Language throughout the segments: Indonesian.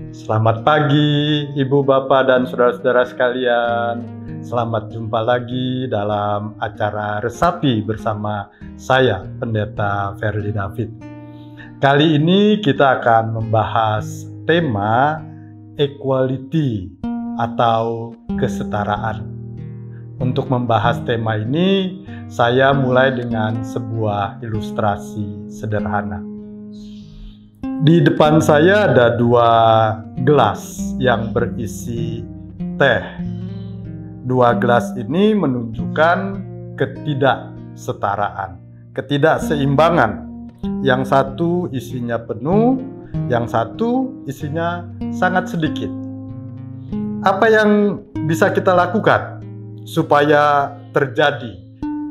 Selamat pagi, Ibu, Bapak, dan saudara-saudara sekalian. Selamat jumpa lagi dalam acara Resapi bersama saya, Pendeta Verly David. Kali ini kita akan membahas tema equality atau kesetaraan. Untuk membahas tema ini, saya mulai dengan sebuah ilustrasi sederhana. Di depan saya ada 2 gelas yang berisi teh. 2 gelas ini menunjukkan ketidaksetaraan, ketidakseimbangan. Yang satu isinya penuh, yang satu isinya sangat sedikit. Apa yang bisa kita lakukan supaya terjadi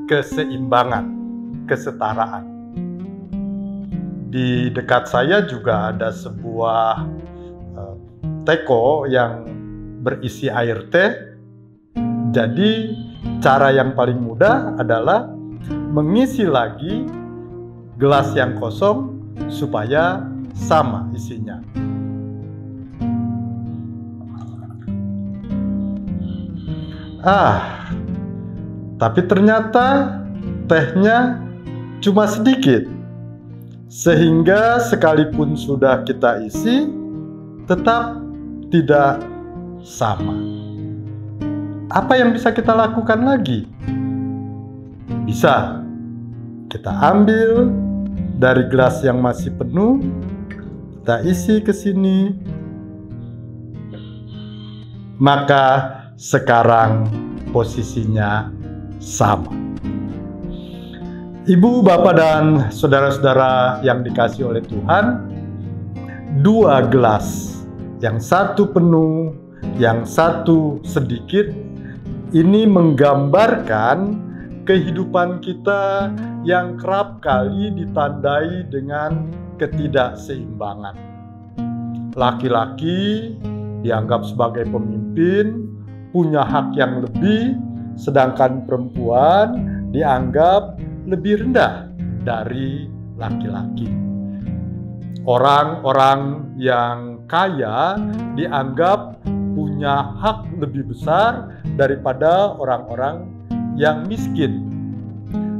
keseimbangan, kesetaraan? Di dekat saya juga ada sebuah teko yang berisi air teh. Jadi cara yang paling mudah adalah mengisi lagi gelas yang kosong supaya sama isinya. Tapi ternyata tehnya cuma sedikit. Sehingga sekalipun sudah kita isi, tetap tidak sama. Apa yang bisa kita lakukan lagi? Bisa kita ambil dari gelas yang masih penuh, kita isi ke sini. Maka sekarang posisinya sama. Ibu, Bapak, dan saudara-saudara yang dikasihi oleh Tuhan, 2 gelas, yang satu penuh, yang satu sedikit, ini menggambarkan kehidupan kita yang kerap kali ditandai dengan ketidakseimbangan. Laki-laki dianggap sebagai pemimpin, punya hak yang lebih, sedangkan perempuan dianggap lebih rendah dari laki-laki. Orang-orang yang kaya dianggap punya hak lebih besar daripada orang-orang yang miskin.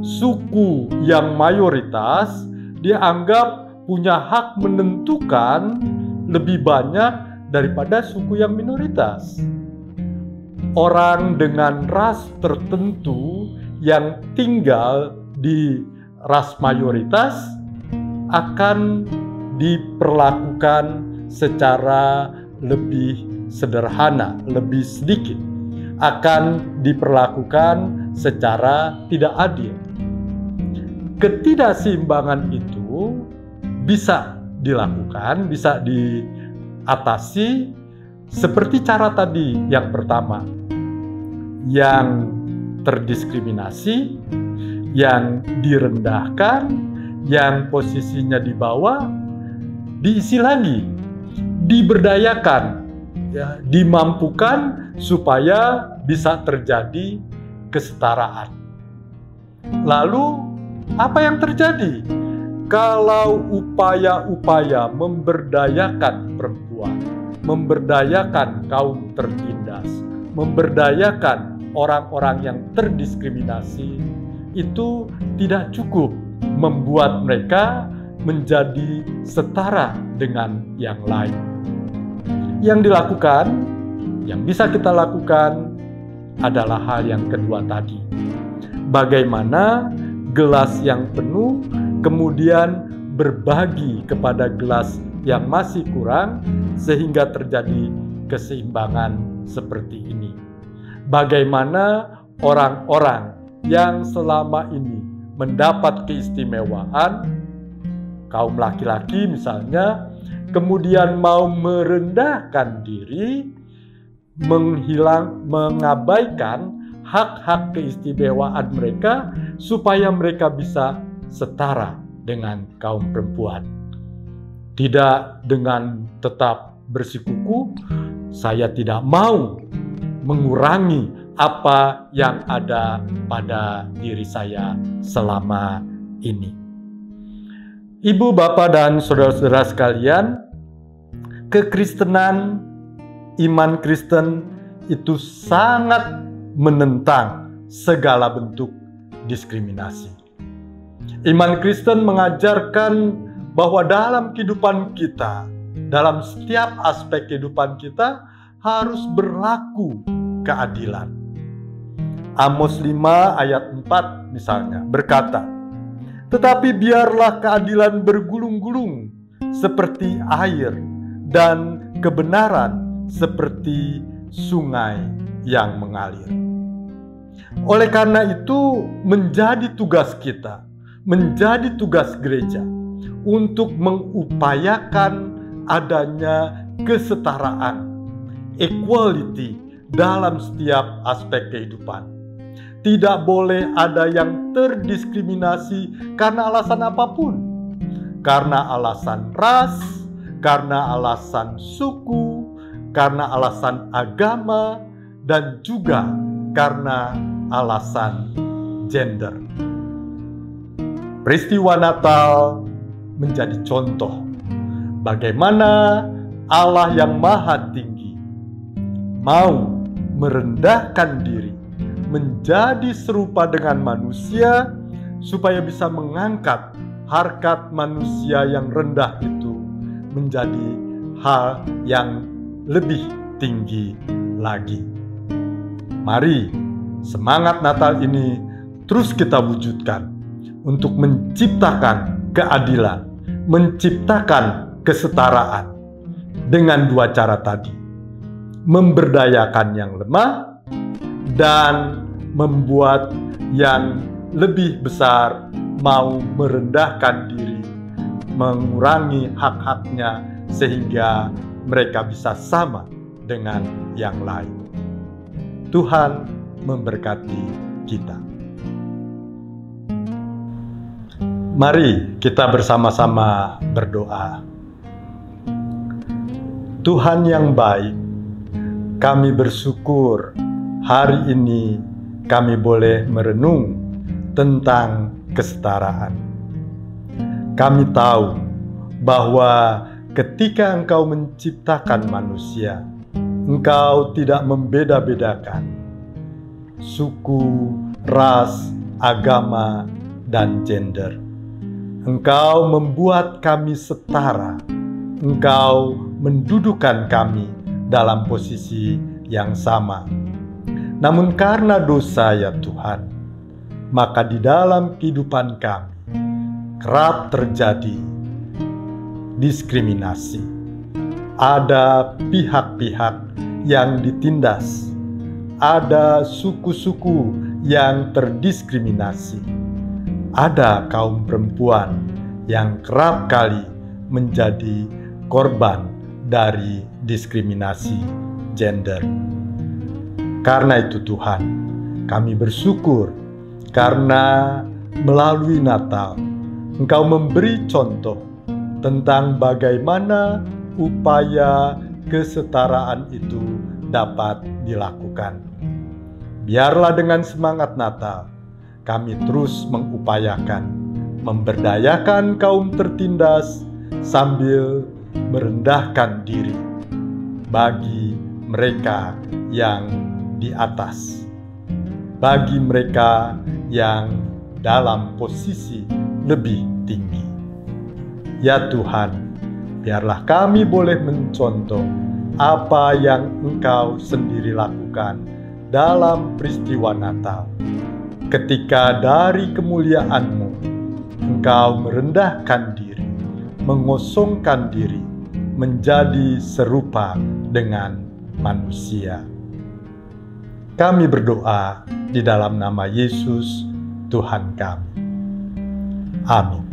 Suku yang mayoritas dianggap punya hak menentukan lebih banyak daripada suku yang minoritas. Orang dengan ras tertentu yang tinggal di ras mayoritas akan diperlakukan secara lebih sederhana, lebih sedikit, akan diperlakukan secara tidak adil. Ketidakseimbangan itu bisa dilakukan, bisa diatasi seperti cara tadi yang pertama. Yang terdiskriminasi, yang direndahkan, yang posisinya di bawah, diisi lagi, diberdayakan, dimampukan supaya bisa terjadi kesetaraan. Lalu apa yang terjadi kalau upaya-upaya memberdayakan perempuan, memberdayakan kaum tertindas, memberdayakan orang-orang yang terdiskriminasi itu tidak cukup membuat mereka menjadi setara dengan yang lain? Yang dilakukan, yang bisa kita lakukan adalah hal yang kedua tadi. Bagaimana gelas yang penuh kemudian berbagi kepada gelas yang masih kurang sehingga terjadi keseimbangan seperti ini. Bagaimana orang-orang yang selama ini mendapat keistimewaan, kaum laki-laki misalnya, kemudian mau merendahkan diri, mengabaikan hak-hak keistimewaan mereka supaya mereka bisa setara dengan kaum perempuan. Tidak dengan tetap bersikukuh, saya tidak mau mengurangi apa yang ada pada diri saya selama ini. Ibu, Bapak, dan saudara-saudara sekalian, kekristenan, iman Kristen itu sangat menentang segala bentuk diskriminasi. Iman Kristen mengajarkan bahwa dalam kehidupan kita, dalam setiap aspek kehidupan kita harus berlaku keadilan. Amos 5 ayat 4 misalnya berkata, "Tetapi biarlah keadilan bergulung-gulung seperti air dan kebenaran seperti sungai yang mengalir." Oleh karena itu menjadi tugas kita, menjadi tugas gereja untuk mengupayakan adanya kesetaraan, equality dalam setiap aspek kehidupan. Tidak boleh ada yang terdiskriminasi karena alasan apapun. Karena alasan ras, karena alasan suku, karena alasan agama, dan juga karena alasan gender. Peristiwa Natal menjadi contoh bagaimana Allah yang Maha Tinggi mau merendahkan diri menjadi serupa dengan manusia supaya bisa mengangkat harkat manusia yang rendah itu menjadi hal yang lebih tinggi lagi. Mari semangat Natal ini terus kita wujudkan untuk menciptakan keadilan, menciptakan kesetaraan dengan dua cara tadi. Memberdayakan yang lemah dan membuat yang lebih besar mau merendahkan diri, mengurangi hak-haknya sehingga mereka bisa sama dengan yang lain. Tuhan memberkati kita. Mari kita bersama-sama berdoa. Tuhan yang baik, kami bersyukur hari ini kami boleh merenung tentang kesetaraan. Kami tahu bahwa ketika Engkau menciptakan manusia, Engkau tidak membeda-bedakan suku, ras, agama, dan gender. Engkau membuat kami setara. Engkau mendudukan kami dalam posisi yang sama. Namun karena dosa ya Tuhan, maka di dalam kehidupan kami kerap terjadi diskriminasi. Ada pihak-pihak yang ditindas, ada suku-suku yang terdiskriminasi, ada kaum perempuan yang kerap kali menjadi korban dari diskriminasi gender. Karena itu Tuhan, kami bersyukur karena melalui Natal Engkau memberi contoh tentang bagaimana upaya kesetaraan itu dapat dilakukan. Biarlah dengan semangat Natal kami terus mengupayakan memberdayakan kaum tertindas sambil merendahkan diri bagi mereka yang di atas, bagi mereka yang dalam posisi lebih tinggi. Ya Tuhan, biarlah kami boleh mencontoh apa yang Engkau sendiri lakukan dalam peristiwa Natal. Ketika dari kemuliaan-Mu, Engkau merendahkan diri, mengosongkan diri, menjadi serupa dengan manusia. Kami berdoa di dalam nama Yesus, Tuhan kami. Amin.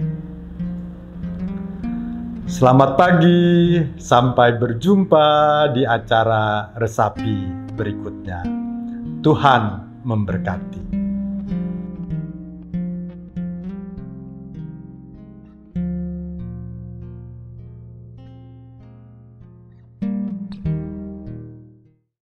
Selamat pagi, sampai berjumpa di acara resapi berikutnya. Tuhan memberkati.